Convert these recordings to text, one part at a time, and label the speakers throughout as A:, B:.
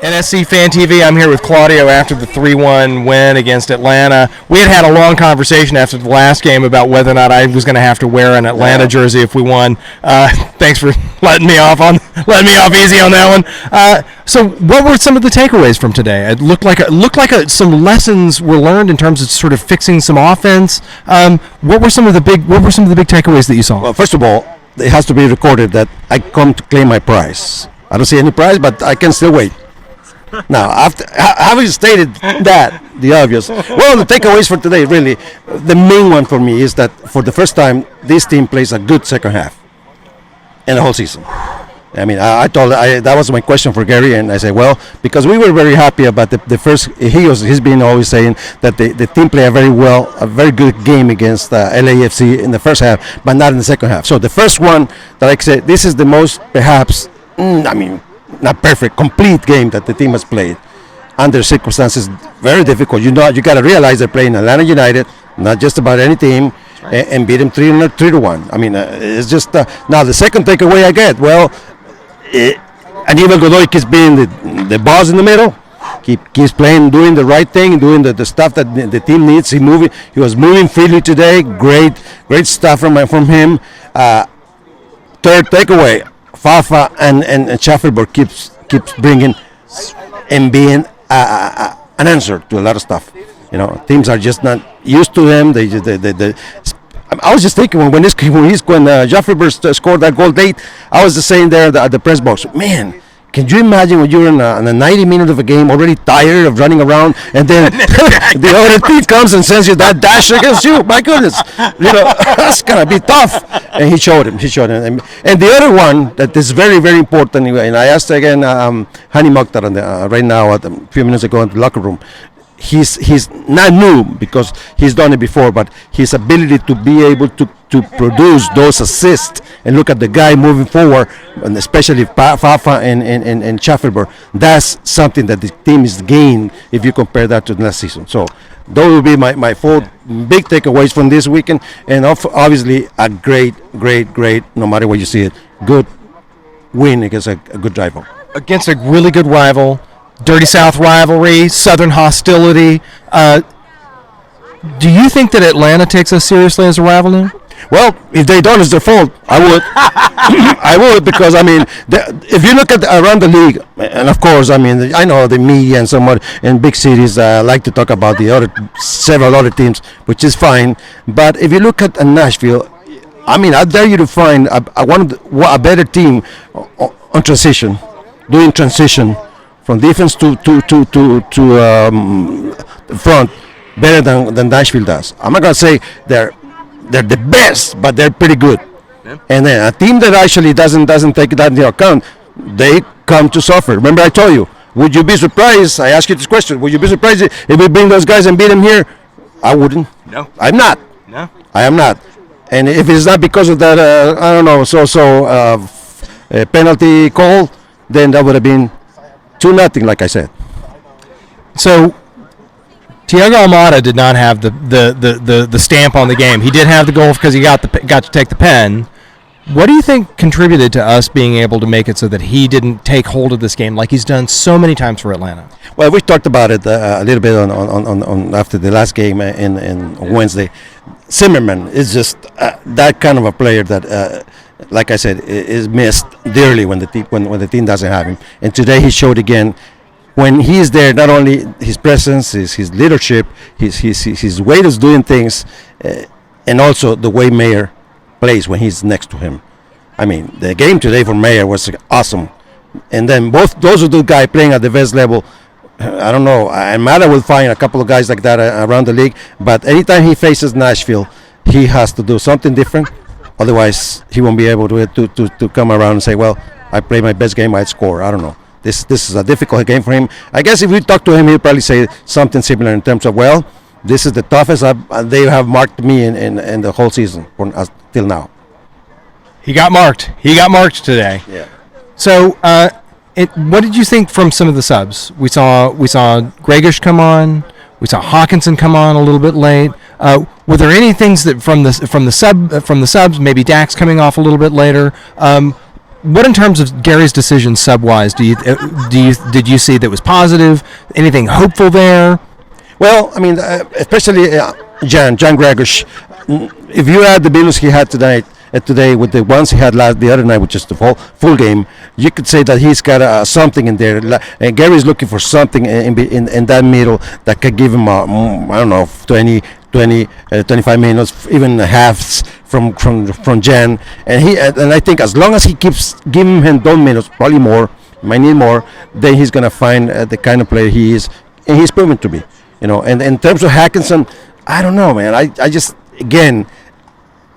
A: NSC Fan TV, I'm here with Claudio after the 3-1 win against Atlanta. We had a long conversation after the last game about whether or not I was going to have to wear an Atlanta jersey if we won. Thanks for letting me off easy on that one. So what were some of the takeaways from today? It looked like some lessons were learned in terms of sort of fixing some offense. What were some of the big takeaways that you saw?
B: Well, first of all, it has to be recorded that I come to claim my prize. I don't see any prize, but I can still wait. Now, after having stated that, the obvious, well, the takeaways for today, really, the main one for me is that for the first time, this team plays a good second half in the whole season. I mean, that was my question for Gary, and I said, well, because we were very happy about the first. He's been always saying that the team played a very good game against LAFC in the first half, but not in the second half. So the first one that I said, this is the most perhaps, not perfect, complete game that the team has played under circumstances very difficult. You got to realize they're playing Atlanta United, not just about any team, and beat them 3-1. I mean, it's just now the second takeaway I get. Well, Aníbal Godoy keeps being the boss in the middle. Keeps playing, doing the right thing, doing the stuff that the team needs. He was moving freely today. Great stuff from him. Third takeaway. Fafa and Schafferberg keeps bringing and being an answer to a lot of stuff. Teams are just not used to them. I was just thinking when Schafferberg scored that goal late, I was just saying there at the press box, man. Can you imagine when you're in a 90 minutes of a game, already tired of running around, and then the other team comes and sends you that dash against you? My goodness, that's gonna be tough. And he showed him. And the other one that is very, very important, and I asked again Hani Mokhtar right now, a few minutes ago in the locker room. He's not new because he's done it before, but his ability to be able to produce those assists and look at the guy moving forward, and especially Fafa and Schafferberg, that's something that the team is gained if you compare that to the last season. So those will be my four big takeaways from this weekend, and obviously a great, no matter what you see it, good win against a good rival.
A: Against a really good rival. Dirty South rivalry, Southern hostility. Do you think that Atlanta takes us seriously as a rival now?
B: Well, if they don't, it's their fault. I would. I would, because, if you look at around the league, and of course, I know the media and somewhat in big cities like to talk about several other teams, which is fine. But if you look at Nashville, I dare you to find a better team on transition, doing transition from defense to front, better than Nashville does. I'm not gonna say they're the best, but they're pretty good. Yeah. And then a team that actually doesn't take that into account, they come to suffer. Remember, I told you. Would you be surprised? I asked you this question. Would you be surprised if we bring those guys and beat them here? I wouldn't.
A: No.
B: I'm not.
A: No.
B: I am not. And if it's not because of that, penalty call, then that would have been 2-0, like I said.
A: So Thiago Almada did not have the stamp on the game. He did have the goal because he got to take the pen. What do you think contributed to us being able to make it so that he didn't take hold of this game like he's done so many times for Atlanta?
B: Well, we talked about it a little bit on after the last game in Wednesday. Zimmerman is just that kind of a player that, like I said, is missed dearly when the team doesn't have him. And today he showed again. When he is there, not only his presence, his leadership, his way of doing things, and also the way Mayer plays when he's next to him. The game today for Mayer was awesome. And then both those are the guys playing at the best level. I don't know. Mata will find a couple of guys like that around the league. But anytime he faces Nashville, he has to do something different. Otherwise, he won't be able to come around and say, well, I played my best game, I'd score. I don't know. This is a difficult game for him. I guess if we talk to him, he'll probably say something similar in terms of, well, this is the toughest they have marked me in the whole season till now.
A: He got marked. He got marked today.
B: Yeah.
A: So, what did you think from some of the subs? We saw Gregish come on. We saw Hawkinson come on a little bit late. Were there any things that from the subs, maybe Dax coming off a little bit later? What in terms of Gary's decision sub-wise did you see that was positive? Anything hopeful there?
B: Well, I mean, especially John Gregosh. If you add the bills he had today with the ones he had the other night, which is the full game, you could say that he's got something in there. And Gary's looking for something in that middle that could give him, I don't know, 25 minutes, even halves from Jan. And I think as long as he keeps giving him those minutes, probably more, might need more, then he's going to find the kind of player he is, and he's proven to be. And in terms of Hackinson, I don't know, man. I just, again,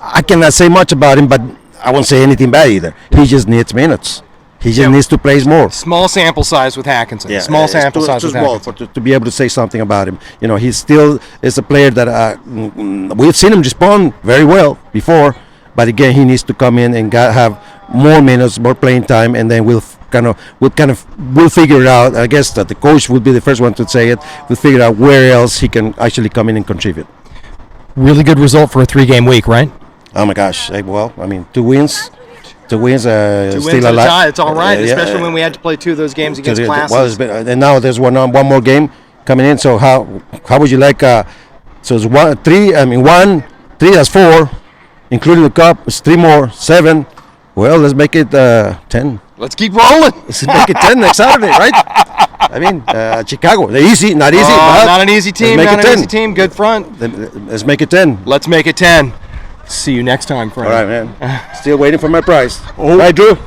B: I cannot say much about him, but I won't say anything bad either. He just needs minutes. He just needs to play more.
A: Small sample size with Hackinson. Yeah, small sample size with Hackinson.
B: To be able to say something about him. He still is a player that we've seen him respond very well before, but again, he needs to come in and have more minutes, more playing time, and then we'll figure it out. I guess that the coach would be the first one to say it. We'll figure out where else he can actually come in and contribute.
A: Really good result for a 3-game week, right?
B: Oh my gosh! Well, I mean, 2 wins. 2 wins,
A: still alive. It's all right, especially when we had to play 2 of those games against classes.
B: And now there's one more game coming in. So how would you like? So it's 3. I mean 1, 3. That's 4, including the cup. It's 3 more, 7. Well, let's make it 10.
A: Let's keep rolling.
B: Let's make it 10 next Saturday, right? I mean, Chicago. They're easy, not easy.
A: Not an easy team. Not an easy team. Good front.
B: Let's make it 10.
A: Let's make it 10. See you next time, friend.
B: All right, man. Still waiting for my prize. Oh. Right, Drew? Drew.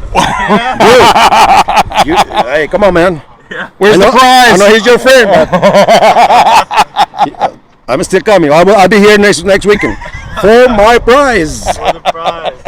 B: Hey, come on, man.
A: Yeah. Where's the prize?
B: I know he's your friend, but I'm still coming. I'll be here next weekend for my prize.
C: For the prize.